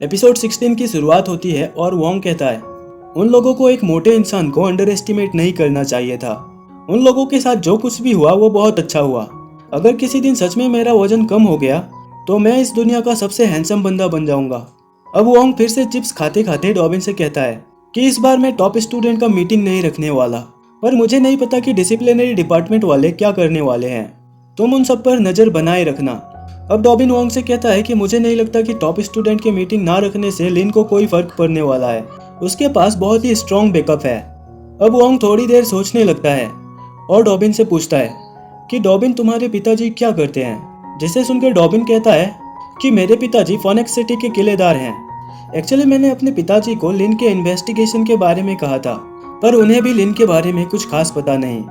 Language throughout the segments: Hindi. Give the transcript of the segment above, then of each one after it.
एपिसोड 16 की शुरुआत होती है और वोंग कहता है उन लोगों को एक मोटे इंसान को अंडर एस्टिमेट नहीं करना चाहिए था। उन लोगों के साथ जो कुछ भी हुआ वो बहुत अच्छा हुआ। अगर किसी दिन सच में मेरा वजन कम हो गया तो मैं इस दुनिया का सबसे हैंडसम बंदा बन जाऊंगा। अब वोंग फिर से चिप्स खाते खाते डॉबिन से कहता है कि इस बार मैं टॉप स्टूडेंट का मीटिंग नहीं रखने वाला, पर मुझे नहीं पता कि डिसिप्लिनरी डिपार्टमेंट वाले क्या करने वाले हैं। तुम उन सब पर नजर बनाए रखना। अब डॉबिन वोंग से कहता है कि मुझे नहीं लगता कि टॉप स्टूडेंट की मीटिंग ना रखने से लिन को कोई फर्क पड़ने वाला है। उसके पास बहुत ही स्ट्रॉन्ग बैकअप है। अब वोंग थोड़ी देर सोचने लगता है और डॉबिन से पूछता है कि डॉबिन तुम्हारे पिताजी क्या करते हैं। जिसे सुनकर डॉबिन कहता है कि मेरे पिताजी फोनेक्स सिटी के किलेदार हैं। एक्चुअली मैंने अपने पिताजी को लिन के इन्वेस्टिगेशन के बारे में कहा था, पर उन्हें भी लिन के बारे में कुछ खास पता नहीं।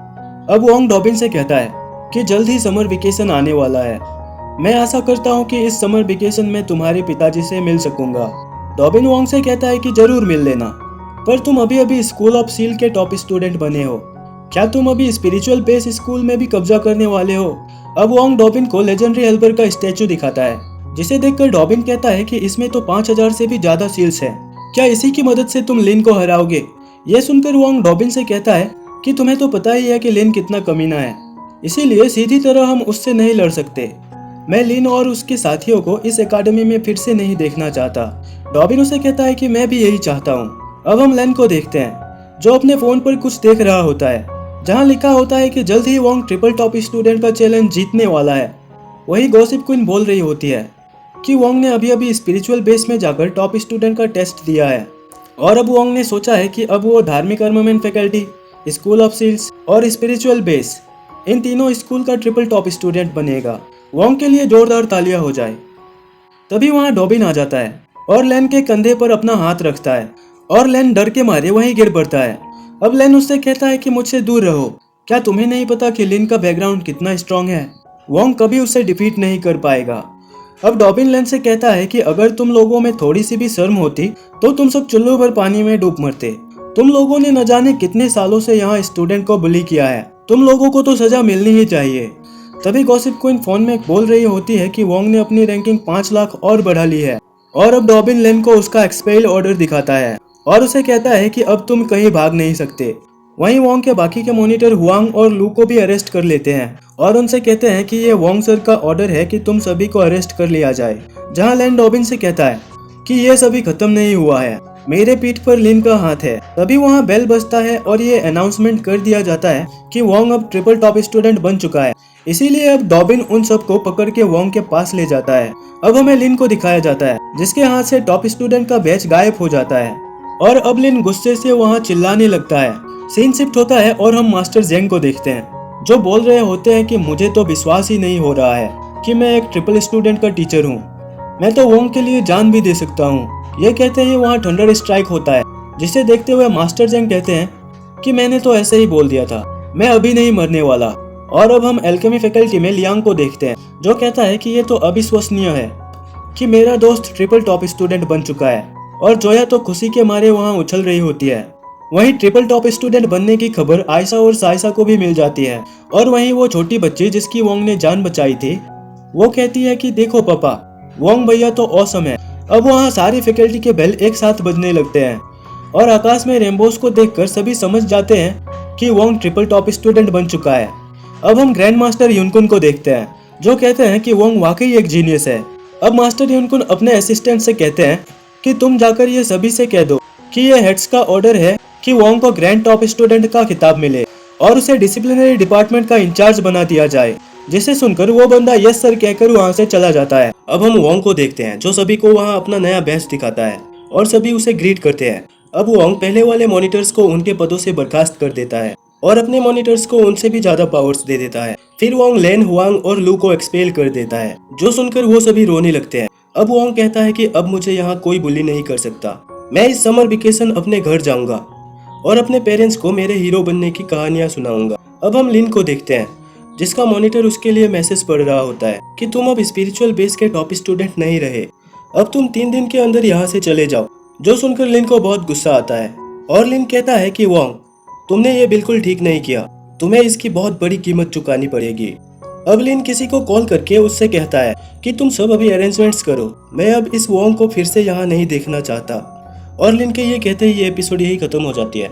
अब वोंग डॉबिन से कहता है कि जल्द ही समर वेकेशन आने वाला है। मैं आशा करता हूँ कि इस समर वेकेशन में तुम्हारे पिताजी से मिल सकूंगा। डॉबिन वोंग से कहता है कि जरूर मिल लेना, पर तुम अभी अभी स्कूल ऑफ सील के टॉप स्टूडेंट बने हो। क्या तुम अभी स्पिरिचुअल बेस स्कूल में भी कब्जा करने वाले हो? अब वोंग डॉबिन को लेजेंडरी हेल्पर का स्टैचू दिखाता है, जिसे देखकर डॉबिन कहता है कि इसमें तो 5000 से भी ज्यादा सील्स हैं। क्या इसी की मदद से तुम लिन को हराओगे? ये सुनकर वोंग डॉबिन से कहता है कि तुम्हें तो पता ही है कि लिन कितना कमीना है, इसीलिए सीधी तरह हम उससे नहीं लड़ सकते। मैं लिन और उसके साथियों को इस एकेडमी में फिर से नहीं देखना चाहता। डॉबिन उसे कहता है कि मैं भी यही चाहता हूँ। अब हम लेन को देखते हैं, जो अपने फोन पर कुछ देख रहा होता है, जहाँ लिखा होता है कि जल्द ही वोंग ट्रिपल टॉप स्टूडेंट का चैलेंज जीतने वाला है। वही गॉसिप क्वीन बोल रही होती है कि वोंग ने अभी अभी स्पिरिचुअल बेस में जाकर टॉप स्टूडेंट का टेस्ट दिया है, और अब वोंग ने सोचा है कि अब वो धार्मिक armament faculty, school of seals और स्पिरिचुअल बेस, इन तीनों स्कूल का ट्रिपल टॉप स्टूडेंट बनेगा। वोंग के लिए जोरदार तालियां हो जाए। तभी वहां डॉबिन आ जाता है और लेन के कंधे पर अपना हाथ रखता है, और लेन डर के मारे वहीं गिर पड़ता है। अब लेन उससे कहता है कि मुझसे दूर रहो। क्या तुम्हें नहीं पता कि लिन का बैकग्राउंड कितना स्ट्रांग है? वोंग कभी उसे डिफीट नहीं कर पाएगा। अब डॉबिन लेन से कहता है कि अगर तुम लोगों में थोड़ी सी भी शर्म होती तो तुम सब चुल्लू भर पानी में डूब मरते। तुम लोगों ने न जाने कितने सालों से यहाँ स्टूडेंट को बुली किया है। तुम लोगों को तो सजा मिलनी ही चाहिए। तभी गॉसिप क्वीन फोन में बोल रही होती है कि वोंग ने अपनी रैंकिंग 5 लाख और बढ़ा ली है, और अब डॉबिन लेन को उसका एक्सपेल ऑर्डर दिखाता है और उसे कहता है कि अब तुम कहीं भाग नहीं सकते। वहीं वोंग के बाकी के मॉनिटर हुआंग और लू को भी अरेस्ट कर लेते हैं और उनसे कहते हैं कि ये वोंग सर का ऑर्डर है कि तुम सभी को अरेस्ट कर लिया जाए। जहां लेन डॉबिन से कहता है कि ये सभी खत्म नहीं हुआ है, मेरे पीठ पर लिन का हाथ है। तभी वहाँ बेल बजता है और ये अनाउंसमेंट कर दिया जाता है कि वोंग अब ट्रिपल टॉप स्टूडेंट बन चुका है। इसीलिए अब डॉबिन उन सबको पकड़ के वोंग के पास ले जाता है। अब हमें लिन को दिखाया जाता है, जिसके हाथ से टॉप स्टूडेंट का बैच गायब हो जाता है, और अब लिन गुस्से से वहाँ चिल्लाने लगता है। सीन शिफ्ट होता है और हम मास्टर जेंग को देखते हैं, जो बोल रहे होते हैं कि मुझे तो विश्वास ही नहीं हो रहा है कि मैं एक ट्रिपल स्टूडेंट का टीचर हूँ। मैं तो वोंग के लिए जान भी दे सकता हूँ। ये कहते ही वहाँ थंडर स्ट्राइक होता है, जिसे देखते हुए मास्टर जेंग कहते हैं कि मैंने तो ऐसे ही बोल दिया था, मैं अभी नहीं मरने वाला। और अब हम एल्केमी फैकल्टी में लियांग को देखते हैं, जो कहता है कि ये तो अविश्वसनीय है कि मेरा दोस्त ट्रिपल टॉप स्टूडेंट बन चुका है। और जोया तो खुशी के मारे वहाँ उछल रही होती है। वहीं ट्रिपल टॉप स्टूडेंट बनने की खबर आयशा और साइसा को भी मिल जाती है, और वहीं वो छोटी बच्ची जिसकी वोंग ने जान बचाई थी, वो कहती है कि देखो पापा, वोंग भैया तो ऑसम है। अब वहाँ सारी फैकल्टी के बेल एक साथ बजने लगते हैं, और आकाश में रेनबोस को देखकर सभी समझ जाते हैं कि वोंग ट्रिपल टॉप स्टूडेंट बन चुका है। अब हम ग्रैंड मास्टर युनकुन को देखते हैं, जो कहते हैं कि वोंग वाकई एक जीनियस है। अब मास्टर युनकुन अपने असिस्टेंट से कहते हैं कि तुम जाकर ये सभी से कह दो कि ये हेड्स का ऑर्डर है कि वोंग को ग्रैंड टॉप स्टूडेंट का खिताब मिले और उसे डिसिप्लिनरी डिपार्टमेंट का इंचार्ज बना दिया जाए। जिसे सुनकर वो बंदा यस सर कहकर वहाँ से चला जाता है। अब हम वोंग को देखते हैं, जो सभी को वहाँ अपना नया बैच दिखाता है और सभी उसे ग्रीट करते हैं। अब वोंग पहले वाले मॉनिटर्स को उनके पदों से बर्खास्त कर देता है और अपने मॉनिटर्स को उनसे भी ज्यादा पावर्स दे देता है। फिर वोंग लेन, हुआंग और लू को एक्सपेल कर देता है, जो सुनकर वो सभी रोने लगते हैं। अब वोंग कहता है कि अब मुझे यहाँ कोई बुली नहीं कर सकता। मैं इस समर वेकेशन अपने घर जाऊंगा और अपने पेरेंट्स को मेरे हीरो बनने की कहानियां सुनाऊंगा। अब हम लिन को देखते हैं, जिसका मॉनिटर उसके लिए मैसेज पढ़ रहा होता है कि तुम अब स्पिरिचुअल बेस के टॉप स्टूडेंट नहीं रहे, अब तुम 3 दिन के अंदर यहाँ से चले जाओ। जो सुनकर लिन को बहुत गुस्सा आता है, और लिन कहता है कि वोंग, तुमने ये बिल्कुल ठीक नहीं किया, तुम्हें इसकी बहुत बड़ी कीमत चुकानी पड़ेगी। अब लिन किसी को कॉल करके उससे कहता है कि तुम सब अभी अरेंजमेंट्स करो, मैं अब इस वोंग को फिर से यहाँ नहीं देखना चाहता। और लिन के ये कहते ही ये एपिसोड यही खत्म हो जाती है।